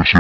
This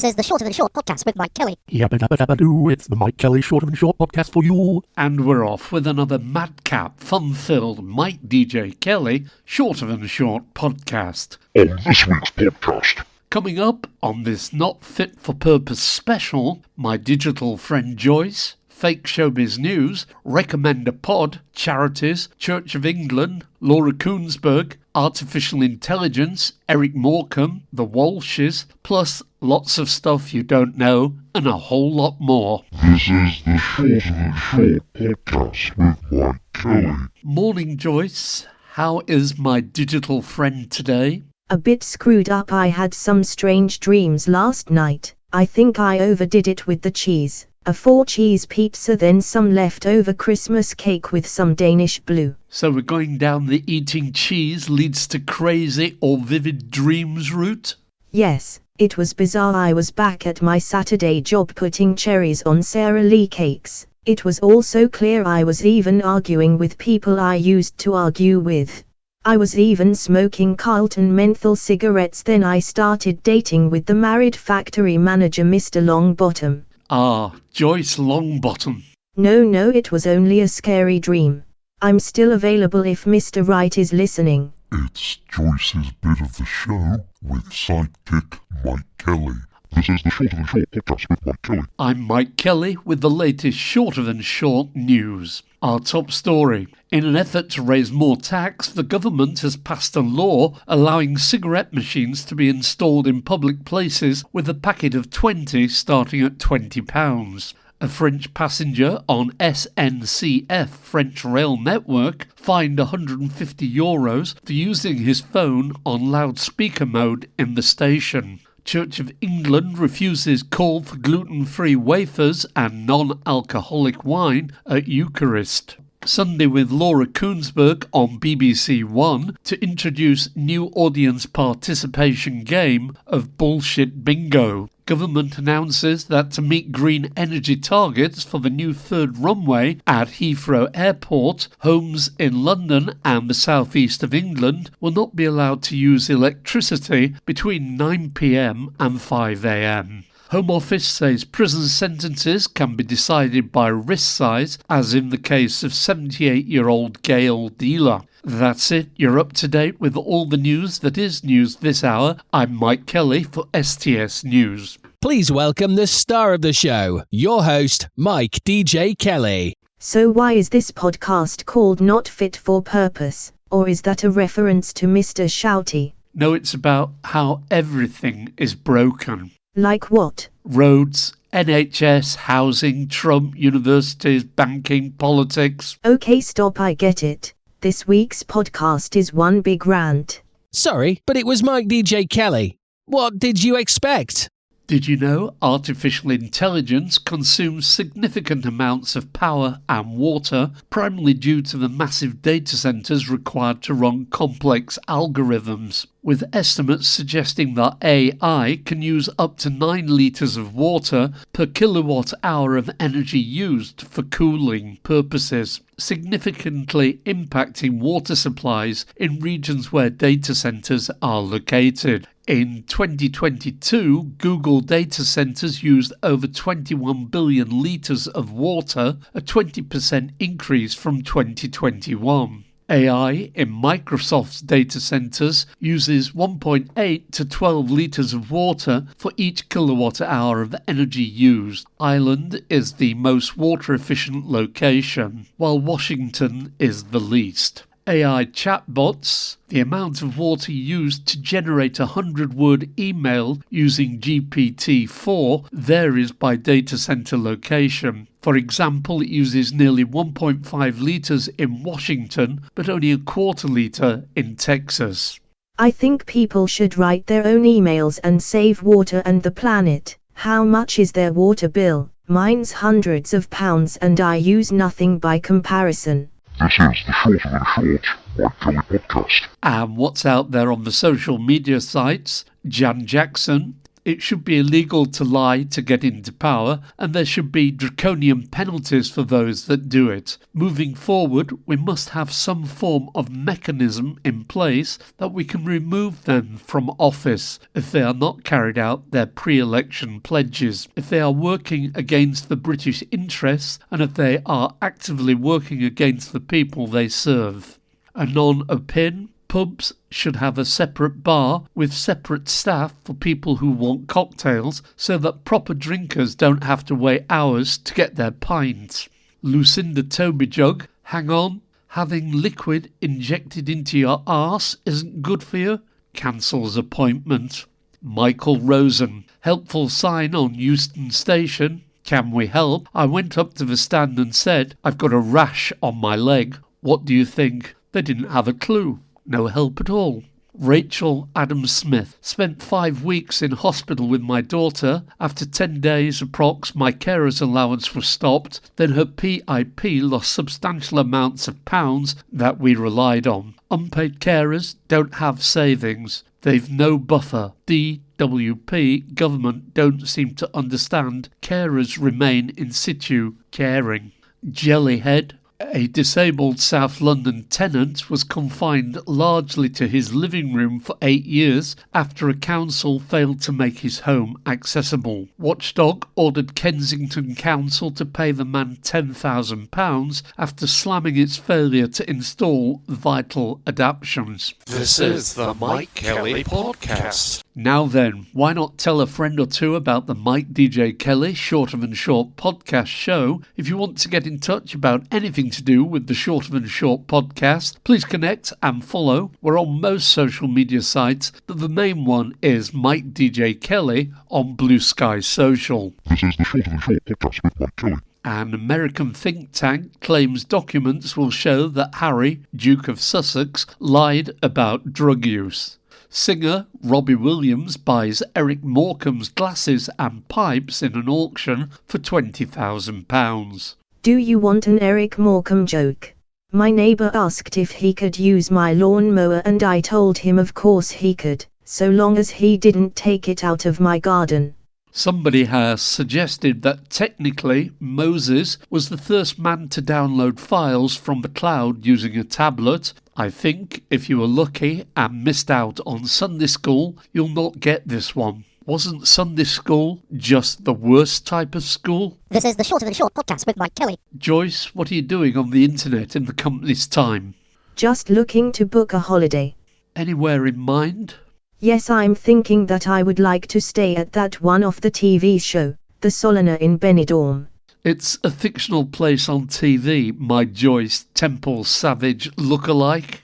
is the Shorter Than Short podcast with Mike Kelly. Yabba dabba dabba doo, it's the Mike Kelly Shorter Than Short podcast for you. And we're off with another madcap, fun-filled Mike DJ Kelly Shorter Than Short podcast. On this week's podcast. Coming up on this Not Fit for Purpose special, my digital friend Joyce, fake showbiz news, recommend a pod, Charities, Church of England, Laura Kuenssberg, artificial intelligence, Eric Morecambe, the Walshes, plus lots of stuff you don't know, and a whole lot more. This is the Shorter Than Short podcast with Mike Kelly. Morning, Joyce. How is my digital friend today? A bit screwed up. I had some strange dreams last night. I think I overdid it with the cheese. A 4-cheese pizza, then some leftover Christmas cake with some Danish blue. So we're going down the eating cheese leads to crazy or vivid dreams route? Yes, it was bizarre. I was back at my Saturday job putting cherries on Sara Lee cakes. It was also clear I was even arguing with people I used to argue with. I was even smoking Carlton menthol cigarettes. Then I started dating with the married factory manager, Mr. Longbottom. Ah, Joyce Longbottom. No, it was only a scary dream. I'm still available if Mr. Wright is listening. It's Joyce's bit of the show with sidekick Mike Kelly. This is the Shorter Than Short podcast with Mike Kelly. I'm Mike Kelly with the latest Shorter Than Short news. Our top story. In an effort to raise more tax, the government has passed a law allowing cigarette machines to be installed in public places with a packet of 20 starting at £20. A French passenger on SNCF French rail network fined €150 for using his phone on loudspeaker mode in the station. Church of England refuses call for gluten-free wafers and non-alcoholic wine at Eucharist. Sunday with Laura Kuenssberg on BBC One to introduce new audience participation game of Bullshit Bingo. Government announces that to meet green energy targets for the new third runway at Heathrow Airport, homes in London and the southeast of England will not be allowed to use electricity between 9 p.m. and 5 a.m. Home Office says prison sentences can be decided by wrist size, as in the case of 78-year-old Gail Dealer. That's it. You're up to date with all the news that is news this hour. I'm Mike Kelly for STS News. Please welcome the star of the show, your host, Mike DJ Kelly. So why is this podcast called Not Fit for Purpose? Or is that a reference to Mr. Shouty? No, it's about how everything is broken. Like what? Roads, NHS, housing, Trump, universities, banking, politics. Okay, stop, I get it. This week's podcast is one big rant. Sorry, but it was Mike DJ Kelly. What did you expect? Did you know artificial intelligence consumes significant amounts of power and water, primarily due to the massive data centres required to run complex algorithms, with estimates suggesting that AI can use up to 9 litres of water per kilowatt hour of energy used for cooling purposes, significantly impacting water supplies in regions where data centres are located. In 2022, Google data centers used over 21 billion litres of water, a 20% increase from 2021. AI in Microsoft's data centers uses 1.8 to 12 litres of water for each kilowatt hour of energy used. Ireland is the most water-efficient location, while Washington is the least. AI chatbots, the amount of water used to generate a 100-word email using GPT-4 varies by data center location. For example, it uses nearly 1.5 litres in Washington, but only a quarter litre in Texas. I think people should write their own emails and save water and the planet. How much is their water bill? Mine's hundreds of pounds and I use nothing by comparison. This is the Shorter Than Short Mike Kelly podcast. And what's out there on the social media sites? Jan Jackson, It should be illegal to lie to get into power, and there should be draconian penalties for those that do it. Moving forward, we must have some form of mechanism in place that we can remove them from office if they are not carried out their pre-election pledges, if they are working against the British interests, and if they are actively working against the people they serve. A non-opin. Pubs should have a separate bar with separate staff for people who want cocktails so that proper drinkers don't have to wait hours to get their pints. Lucinda Tobijug, hang on, having liquid injected into your arse isn't good for you? Cancels appointment. Michael Rosen, helpful sign on Euston Station. Can we help? I went up to the stand and said, I've got a rash on my leg. What do you think? They didn't have a clue. No help at all. Rachel Adam Smith spent 5 weeks in hospital with my daughter. After 10 days approx, my carer's allowance was stopped. Then her PIP lost substantial amounts of pounds that we relied on. Unpaid carers don't have savings. They've no buffer. DWP government don't seem to understand. Carers remain in situ caring. Jellyhead. A disabled South London tenant was confined largely to his living room for 8 years after a council failed to make his home accessible. Watchdog ordered Kensington Council to pay the man £10,000 after slamming its failure to install vital adaptations. This is the Mike Kelly Podcast. Now then, why not tell a friend or two about the Mike DJ Kelly Shorter Than Short podcast show? If you want to get in touch about anything to do with the Shorter Than Short podcast, please connect and follow. We're on most social media sites, but the main one is Mike DJ Kelly on Blue Sky Social. This is the Shorter Than Short podcast with Mike Kelly. An American think tank claims documents will show that Harry, Duke of Sussex, lied about drug use. Singer Robbie Williams buys Eric Morecambe's glasses and pipes in an auction for £20,000. Do you want an Eric Morecambe joke? My neighbour asked if he could use my lawnmower and I told him of course he could, so long as he didn't take it out of my garden. Somebody has suggested that technically Moses was the first man to download files from the cloud using a tablet. I think if you were lucky and missed out on Sunday school, you'll not get this one. Wasn't Sunday school just the worst type of school? This is the Shorter Than Short podcast with Mike Kelly. Joyce, what are you doing on the internet in the company's time? Just looking to book a holiday. Anywhere in mind? Yes, I'm thinking that I would like to stay at that one off the TV show, The Solana in Benidorm. It's a fictional place on TV, my Joyce Temple Savage lookalike.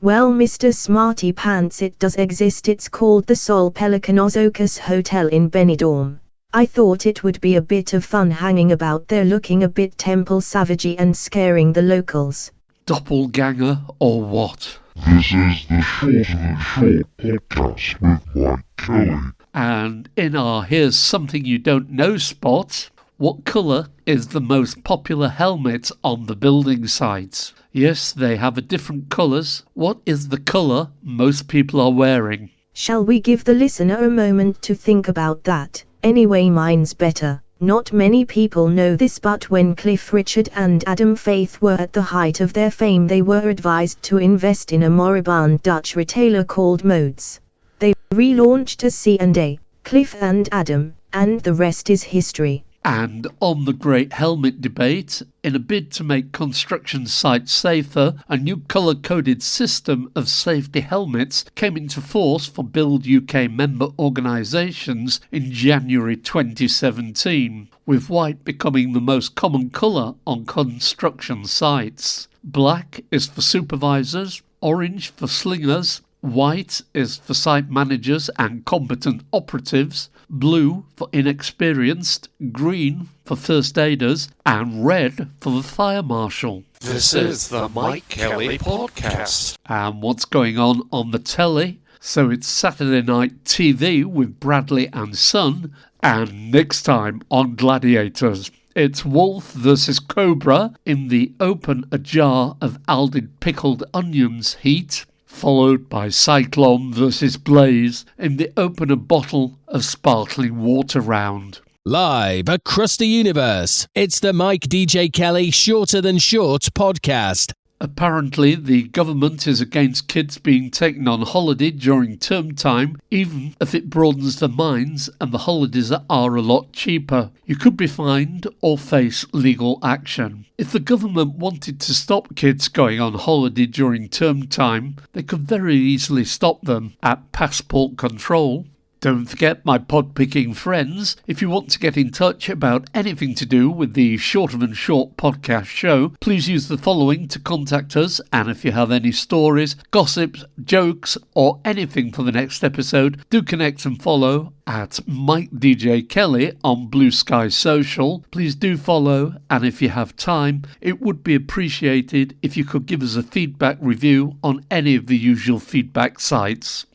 Well, Mr. Smarty Pants, it does exist. It's called the Sol Pelicanosocus Hotel in Benidorm. I thought it would be a bit of fun hanging about there looking a bit Temple Savagey and scaring the locals. Doppelganger or what? This is the Shorter Than Short podcast with Mike Kelly. And in our Here's Something You Don't Know spot, what colour is the most popular helmet on the building sites? Yes, they have a different colours. What is the colour most people are wearing? Shall we give the listener a moment to think about that? Anyway, mine's better. Not many people know this, but when Cliff Richard and Adam Faith were at the height of their fame, they were advised to invest in a moribund Dutch retailer called Modes. They relaunched as C&A, Cliff and Adam, and the rest is history. And on the great helmet debate, in a bid to make construction sites safer, a new colour-coded system of safety helmets came into force for Build UK member organisations in January 2017, with white becoming the most common colour on construction sites. Black is for supervisors, orange for slingers, white is for site managers and competent operatives, blue for inexperienced, green for first aiders, and red for the fire marshal. This is the Mike Kelly Podcast. And what's going on the telly? So it's Saturday night TV with Bradley and Son, and next time on Gladiators, it's Wolf versus Cobra in the open a jar of Aldi pickled onions heat. followed by Cyclone versus Blaze in the open a bottle of sparkling water round. Live across the universe, it's the Mike DJ Kelly Shorter Than Short podcast. Apparently, the government is against kids being taken on holiday during term time, even if it broadens their minds and the holidays are a lot cheaper. You could be fined or face legal action. If the government wanted to stop kids going on holiday during term time, they could very easily stop them at passport control. Don't forget, my pod-picking friends, if you want to get in touch about anything to do with the Shorter Than Short podcast show, please use the following to contact us, and if you have any stories, gossips, jokes, or anything for the next episode, do connect and follow at Mike DJ Kelly on Blue Sky Social. Please do follow, and if you have time, it would be appreciated if you could give us a feedback review on any of the usual feedback sites.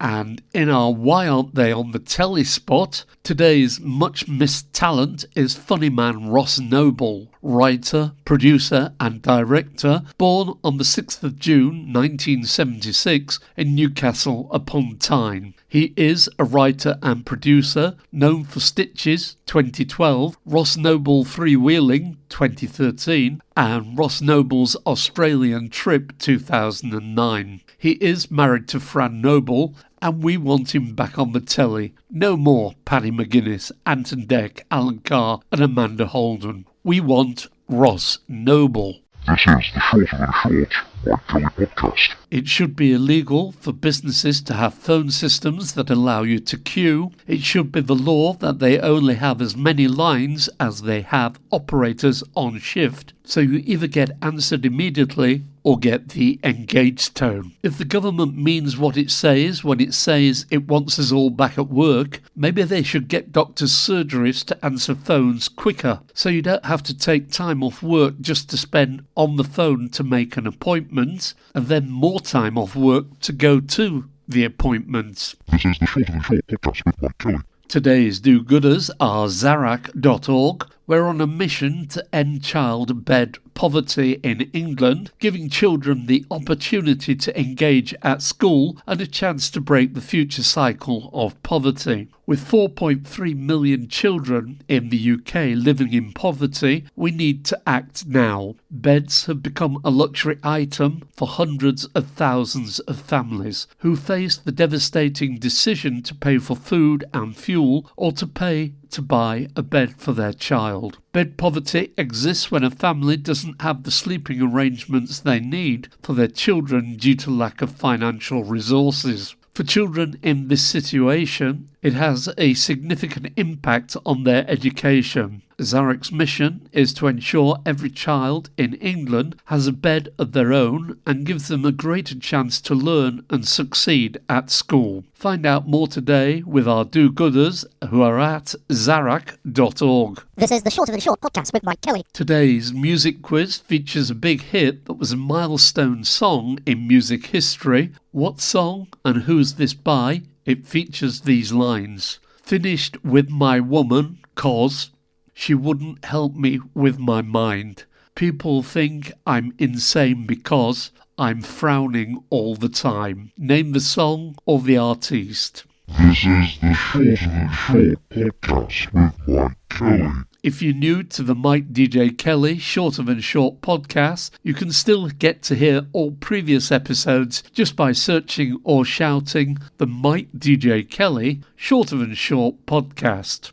And in our Why Aren't They on the Telly spot, today's much missed talent is funny man Ross Noble, writer, producer and director, born on the 6th of June 1976 in Newcastle upon Tyne. He is a writer and producer, known for Stitches 2012, Ross Noble Freewheeling 2013, and Ross Noble's Australian Trip 2009. He is married to Fran Noble, and we want him back on the telly. No more Paddy McGuinness, Anton Deck, Alan Carr and Amanda Holden. We want Ross Noble. This is the Shorter Than Short Mike Kelly podcast. It should be illegal for businesses to have phone systems that allow you to queue. It should be the law that they only have as many lines as they have operators on shift, so you either get answered immediately or get the engaged tone. If the government means what it says when it says it wants us all back at work, maybe they should get doctors' surgeries to answer phones quicker, so you don't have to take time off work just to spend on the phone to make an appointment, and then more time off work to go to the appointments. This is the Shorter Than Short podcast with Mike Kelly. Today's do-gooders are Zarac.org. We're on a mission to end child bed poverty in England, giving children the opportunity to engage at school and a chance to break the future cycle of poverty. With 4.3 million children in the UK living in poverty, we need to act now. Beds have become a luxury item for hundreds of thousands of families who face the devastating decision to pay for food and fuel or to pay to buy a bed for their child. Bed poverty exists when a family doesn't have the sleeping arrangements they need for their children due to lack of financial resources. For children in this situation, it has a significant impact on their education. Zarac's mission is to ensure every child in England has a bed of their own and gives them a greater chance to learn and succeed at school. Find out more today with our do-gooders who are at Zarac.org. This is the Shorter Than Short podcast with Mike Kelly. Today's music quiz features a big hit that was a milestone song in music history. What song and who's this by? It features these lines. Finished with my woman, 'cause she wouldn't help me with my mind. People think I'm insane because I'm frowning all the time. Name the song or the artiste. This is the Shorter Than Short podcast with Mike Kelly. If you're new to the Mike DJ Kelly Shorter Than Short podcast, you can still get to hear all previous episodes just by searching or shouting the Mike DJ Kelly Shorter Than Short podcast.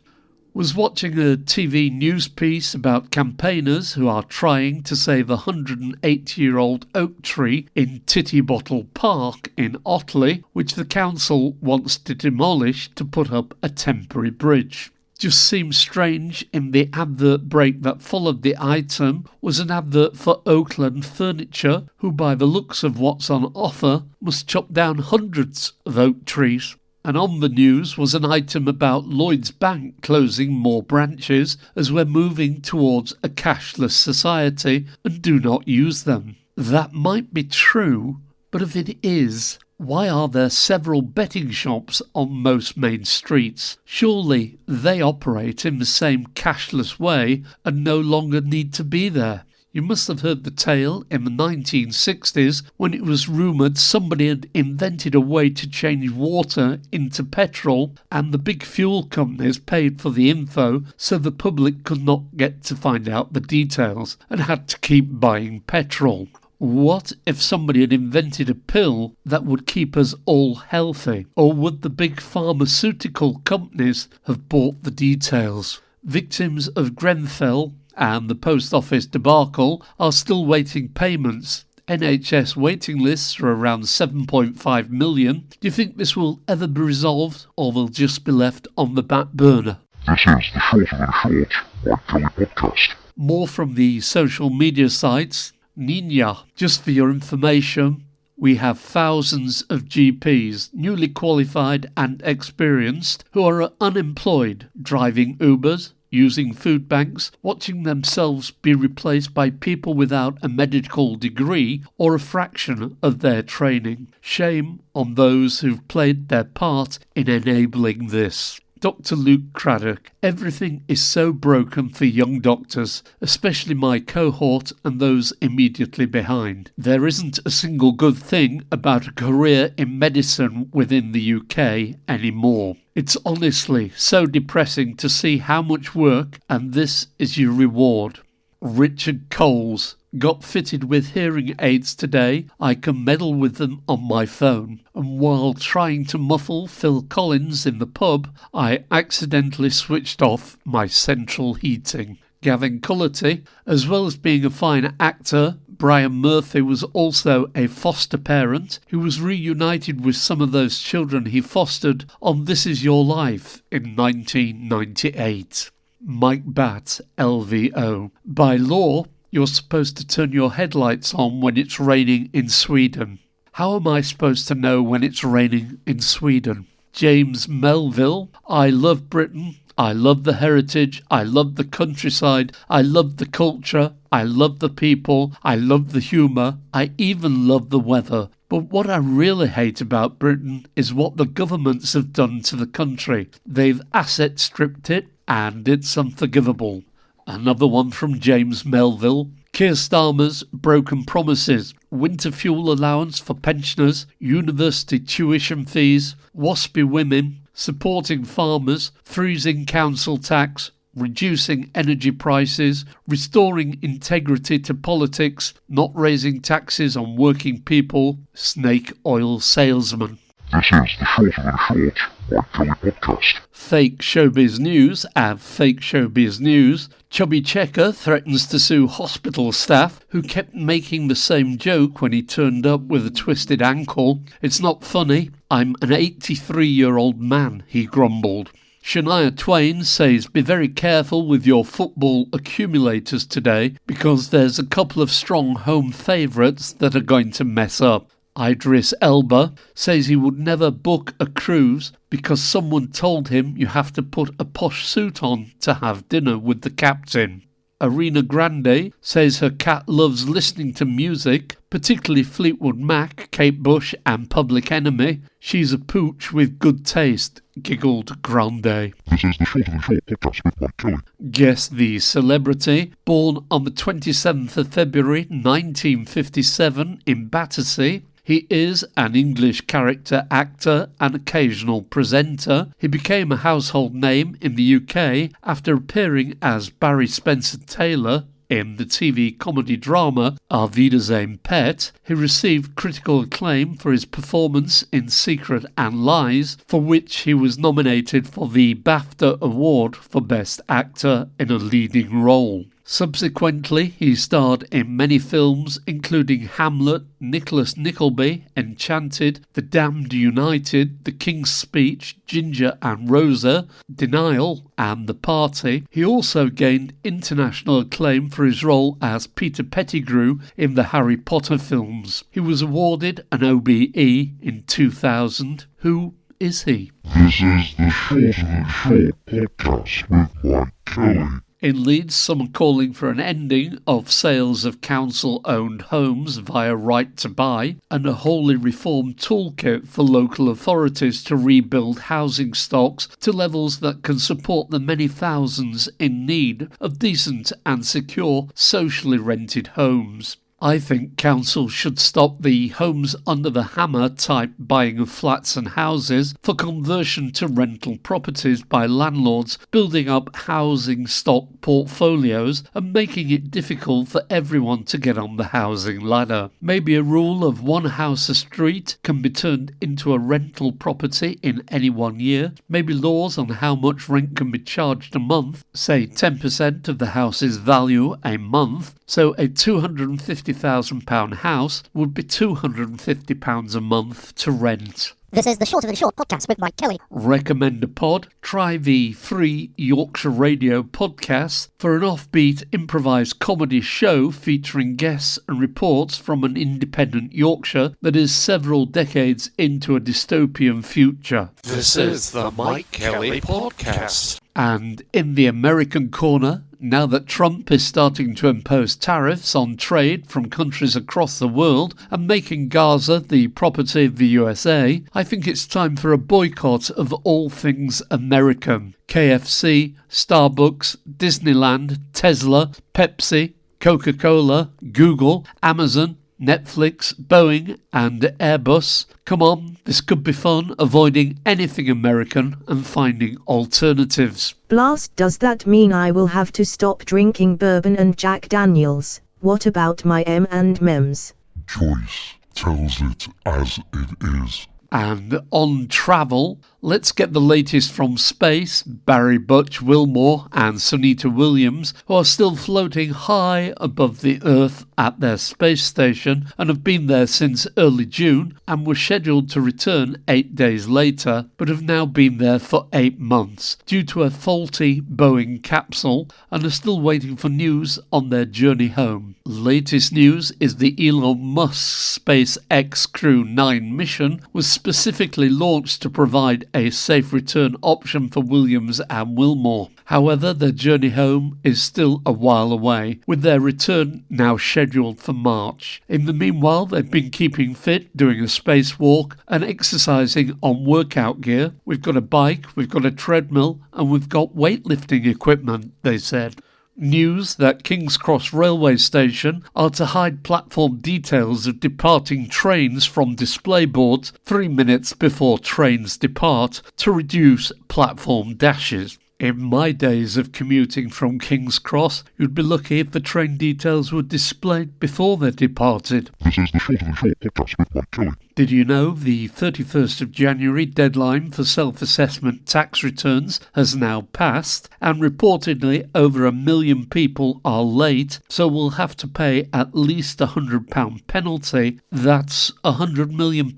Was watching a TV news piece about campaigners who are trying to save a 180-year-old oak tree in Tittybottle Park in Otley, which the council wants to demolish to put up a temporary bridge. Just seems strange in the advert break that followed the item was an advert for Oakland Furniture, who by the looks of what's on offer must chop down hundreds of oak trees. And on the news was an item about Lloyds Bank closing more branches as we're moving towards a cashless society and do not use them. That might be true, but if it is, why are there several betting shops on most main streets? Surely they operate in the same cashless way and no longer need to be there. You must have heard the tale in the 1960s when it was rumoured somebody had invented a way to change water into petrol, and the big fuel companies paid for the info so the public could not get to find out the details and had to keep buying petrol. What if somebody had invented a pill that would keep us all healthy? Or would the big pharmaceutical companies have bought the details? Victims of Grenfell and the post office debacle are still waiting payments. NHS waiting lists are around 7.5 million. Do you think this will ever be resolved, or will just be left on the back burner? This is the Shorter Than Short Mike Kelly podcast. More from the social media sites. Nina, just for your information, we have thousands of GPs, newly qualified and experienced, who are unemployed, driving Ubers, using food banks, watching themselves be replaced by people without a medical degree or a fraction of their training. Shame on those who've played their part in enabling this. Dr. Luke Craddock, everything is so broken for young doctors, especially my cohort and those immediately behind. There isn't a single good thing about a career in medicine within the UK anymore. It's honestly so depressing to see how much work, and this is your reward. Richard Coles, got fitted with hearing aids today. I can meddle with them on my phone. And while trying to muffle Phil Collins in the pub, I accidentally switched off my central heating. Gavin Cullity, as well as being a fine actor, Brian Murphy was also a foster parent who was reunited with some of those children he fostered on This Is Your Life in 1998. Mike Batt, LVO. By law, you're supposed to turn your headlights on when it's raining in Sweden. How am I supposed to know when it's raining in Sweden? James Melville, I love Britain. I love the heritage, I love the countryside, I love the culture, I love the people, I love the humour, I even love the weather. But what I really hate about Britain is what the governments have done to the country. They've asset stripped it, and it's unforgivable. Another one from James Melville. Keir Starmer's broken promises, winter fuel allowance for pensioners, university tuition fees, waspy women, supporting farmers, freezing council tax, reducing energy prices, restoring integrity to politics, not raising taxes on working people, snake oil salesmen. This is the Shorter Than Short Mike Kelly podcast. Fake Showbiz News and Fake Showbiz News. Chubby Checker threatens to sue hospital staff who kept making the same joke when he turned up with a twisted ankle. It's not funny. I'm an 83-year-old man, he grumbled. Shania Twain says be very careful with your football accumulators today because there's a couple of strong home favourites that are going to mess up. Idris Elba says he would never book a cruise because someone told him you have to put a posh suit on to have dinner with the captain. Ariana Grande says her cat loves listening to music, particularly Fleetwood Mac, Kate Bush and Public Enemy. She's a pooch with good taste, giggled Grande. This is the Shorter Than Short podcast with Mike Kelly. Guess the celebrity, born on the 27th of February 1957 in Battersea. He is an English character actor and occasional presenter. He became a household name in the UK after appearing as Barry Spencer Taylor in the TV comedy drama Our Wiedersehen Pet. He received critical acclaim for his performance in Secret and Lies, for which he was nominated for the BAFTA Award for Best Actor in a Leading Role. Subsequently, he starred in many films including Hamlet, Nicholas Nickleby, Enchanted, The Damned United, The King's Speech, Ginger and Rosa, Denial and The Party. He also gained international acclaim for his role as Peter Pettigrew in the Harry Potter films. He was awarded an OBE in 2000. Who is he? This is the Shorter Than Short podcast with Mike Kelly. In Leeds, some are calling for an ending of sales of council-owned homes via right to buy and a wholly reformed toolkit for local authorities to rebuild housing stocks to levels that can support the many thousands in need of decent and secure socially rented homes. I think councils should stop the homes under the hammer type buying of flats and houses for conversion to rental properties by landlords, building up housing stock portfolios and making it difficult for everyone to get on the housing ladder. Maybe a rule of one house a street can be turned into a rental property in any 1 year. Maybe laws on how much rent can be charged a month, say 10% of the house's value a month. So a £250,000 house would be £250 a month to rent. This is the Shorter Than Short podcast with Mike Kelly. Recommend a pod? Try the free Yorkshire Radio podcast for an offbeat improvised comedy show featuring guests and reports from an independent Yorkshire that is several decades into a dystopian future. This is the Mike Kelly Podcast. And in the American corner, now that Trump is starting to impose tariffs on trade from countries across the world and making Gaza the property of the USA, I think it's time for a boycott of all things American. KFC, Starbucks, Disneyland, Tesla, Pepsi, Coca-Cola, Google, Amazon, Netflix, Boeing and Airbus. Come on, this could be fun, avoiding anything American and finding alternatives. Blast, does that mean I will have to stop drinking bourbon and Jack Daniels? What about my M&Ms? Joyce tells it as it is. And on travel, let's get the latest from space. Barry Butch Wilmore and Sunita Williams, who are still floating high above the Earth at their space station and have been there since early June and were scheduled to return 8 days later, but have now been there for 8 months due to a faulty Boeing capsule and are still waiting for news on their journey home. Latest news is the Elon Musk SpaceX Crew 9 mission was specifically launched to provide a safe return option for Williams and Wilmore. However, their journey home is still a while away, with their return now scheduled for March. In the meanwhile, they've been keeping fit, doing a spacewalk and exercising on workout gear. We've got a bike, we've got a treadmill and we've got weightlifting equipment, they said. News that King's Cross railway station are to hide platform details of departing trains from display boards 3 minutes before trains depart to reduce platform dashes. In my days of commuting from King's Cross, you'd be lucky if the train details were displayed before they departed. This is the Shorter Than Short podcast with Mike Kelly. Did you know the 31st of January deadline for self-assessment tax returns has now passed, and reportedly over 1 million people are late, so will have to pay at least £100 penalty. That's £100 million.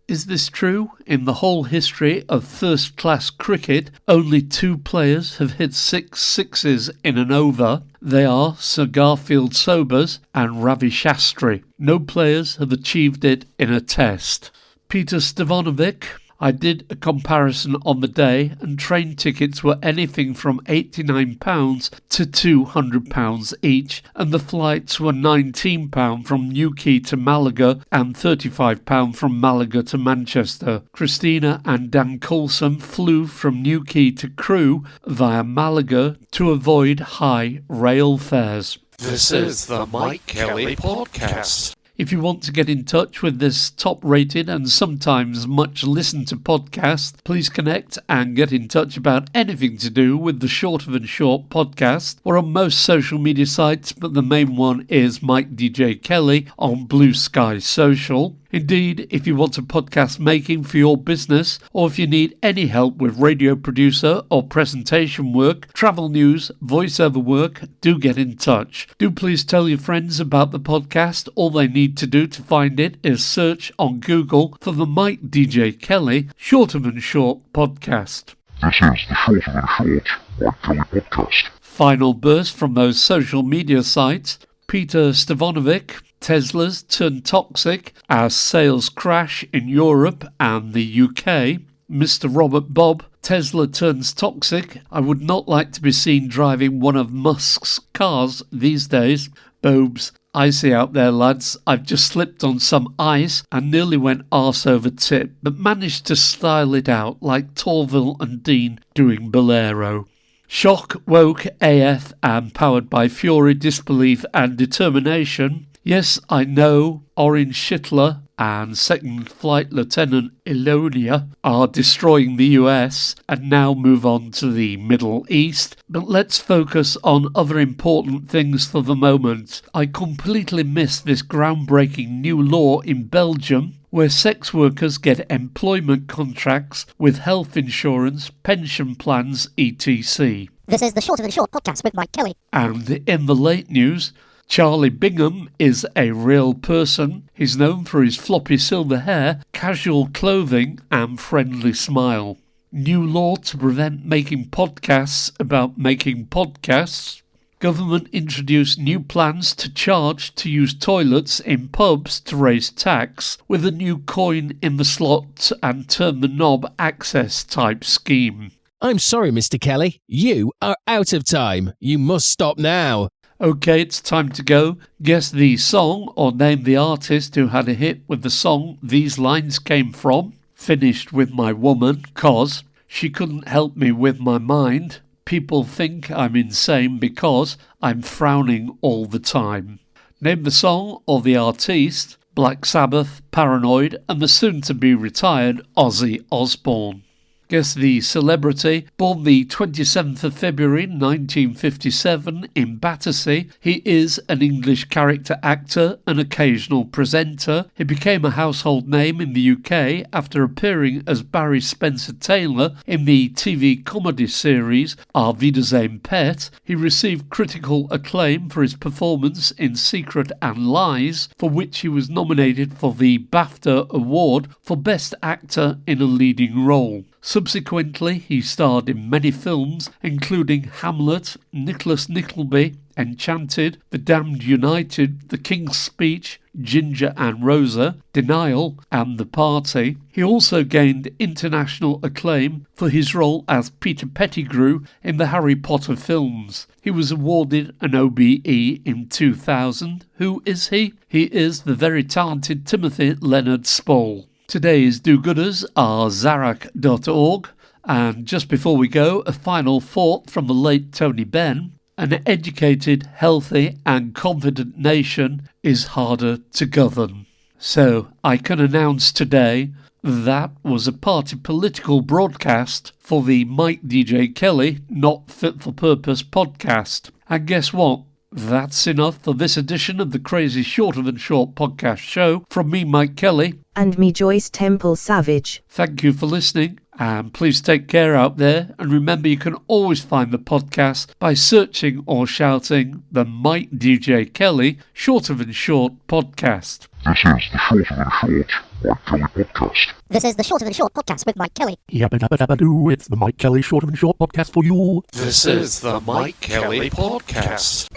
Is this true? In the whole history of first-class cricket, only 2 players have hit 6 sixes in an over. They are Sir Garfield Sobers and Ravi Shastri. No players have achieved it in a test. Peter Stevanovic. I did a comparison on the day and train tickets were anything from £89 to £200 each, and the flights were £19 from Newquay to Malaga and £35 from Malaga to Manchester. Christina and Dan Coulson flew from Newquay to Crewe via Malaga to avoid high rail fares. This is the Mike Kelly Podcast. If you want to get in touch with this top-rated and sometimes much-listened-to podcast, please connect and get in touch about anything to do with the Shorter Than Short podcast. We're on most social media sites, but the main one is Mike DJ Kelly on Blue Sky Social. Indeed, if you want a podcast making for your business, or if you need any help with radio producer or presentation work, travel news, voiceover work, do get in touch. Do please tell your friends about the podcast. All they need to do to find it is search on Google for the Mike DJ Kelly Shorter Than Short podcast. This is the Shorter Than Short Mike Kelly podcast. Final burst from those social media sites. Peter Stevanovic. Teslas turn toxic as sales crash in Europe and the UK. Mr. Robert Bob Tesla turns toxic. I would not like to be seen driving one of Musk's cars these days. Bobes. Icy out there, lads. I've just slipped on some ice and nearly went arse over tip, but managed to style it out like Torville and Dean doing Bolero. Shock, woke, AF and powered by fury, disbelief and determination. Yes, I know Orange Schittler and Second Flight Lieutenant Elonia are destroying the US and now move on to the Middle East. But let's focus on other important things for the moment. I completely missed this groundbreaking new law in Belgium where sex workers get employment contracts with health insurance, pension plans, etc. This is the Shorter Than Short podcast with Mike Kelly. And in the late news, Charlie Bingham is a real person. He's known for his floppy silver hair, casual clothing and friendly smile. New law to prevent making podcasts about making podcasts. Government introduced new plans to charge to use toilets in pubs to raise tax with a new coin in the slot and turn the knob access type scheme. I'm sorry, Mr. Kelly. You are out of time. You must stop now. Okay, it's time to go. Guess the song or name the artist who had a hit with the song these lines came from. Finished with my woman, 'cause she couldn't help me with my mind. People think I'm insane because I'm frowning all the time. Name the song or the artiste. Black Sabbath, Paranoid and the soon-to-be-retired Ozzy Osbourne. Guess the celebrity, born the 27th of February 1957 in Battersea. He is an English character actor and occasional presenter. He became a household name in the UK after appearing as Barry Spencer Taylor in the TV comedy series Our Wiedersehen Pet. He received critical acclaim for his performance in Secret and Lies, for which he was nominated for the BAFTA Award for Best Actor in a Leading Role. Subsequently, he starred in many films, including Hamlet, Nicholas Nickleby, Enchanted, The Damned United, The King's Speech, Ginger and Rosa, Denial, and The Party. He also gained international acclaim for his role as Peter Pettigrew in the Harry Potter films. He was awarded an OBE in 2000. Who is he? He is the very talented Timothy Leonard Spall. Today's do-gooders are Zarak.org, and just before we go, a final thought from the late Tony Benn. An educated, healthy and confident nation is harder to govern. So I can announce today that was a party political broadcast for the Mike DJ Kelly Not Fit for Purpose podcast. And guess what? That's enough for this edition of the Crazy Shorter Than Short podcast show from me, Mike Kelly. And me, Joyce Temple Savage. Thank you for listening, and please take care out there. And remember, you can always find the podcast by searching or shouting the Mike DJ Kelly Shorter Than Short podcast. This is the Shorter Than Short podcast with Mike Kelly. This is the Shorter Than Short podcast with Mike Kelly. Yabba-dabba-dabba-doo, it's the Mike Kelly Shorter Than Short podcast for you. This is the Mike Kelly Podcast.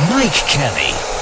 Mike Kelly.